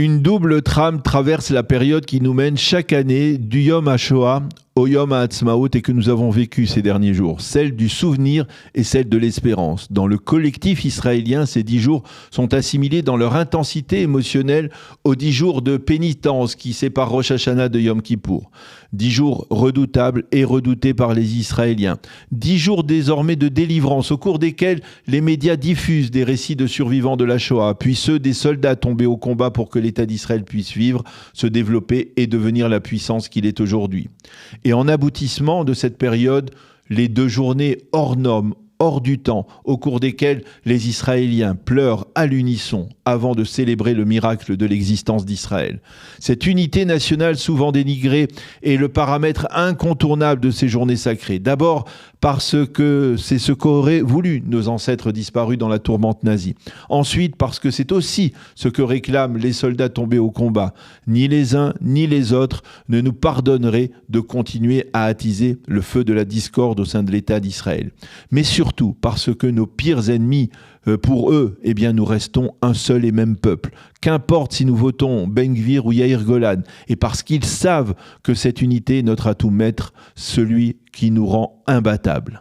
Une double trame traverse la période qui nous mène chaque année du Yom HaShoah au Yom HaAtzmaut et que nous avons vécu ces derniers jours, celle du souvenir et celle de l'espérance. Dans le collectif israélien, ces 10 jours sont assimilés dans leur intensité émotionnelle aux 10 jours de pénitence qui séparent Rosh Hashanah de Yom Kippour. 10 jours redoutables et redoutés par les Israéliens. 10 jours désormais de délivrance au cours desquels les médias diffusent des récits de survivants de la Shoah, puis ceux des soldats tombés au combat pour que l'État d'Israël puisse vivre, se développer et devenir la puissance qu'il est aujourd'hui. Et en aboutissement de cette période, les 2 journées hors normes, hors du temps, au cours desquelles les Israéliens pleurent à l'unisson avant de célébrer le miracle de l'existence d'Israël. Cette unité nationale souvent dénigrée est le paramètre incontournable de ces journées sacrées. D'abord parce que c'est ce qu'auraient voulu nos ancêtres disparus dans la tourmente nazie. Ensuite parce que c'est aussi ce que réclament les soldats tombés au combat. Ni les uns ni les autres ne nous pardonneraient de continuer à attiser le feu de la discorde au sein de l'État d'Israël. Mais surtout parce que nos pires ennemis, pour eux, eh bien, nous restons un seul et même peuple. Qu'importe si nous votons Ben Gvir ou Yair Golan, et parce qu'ils savent que cette unité est notre atout maître, celui qui nous rend imbattables.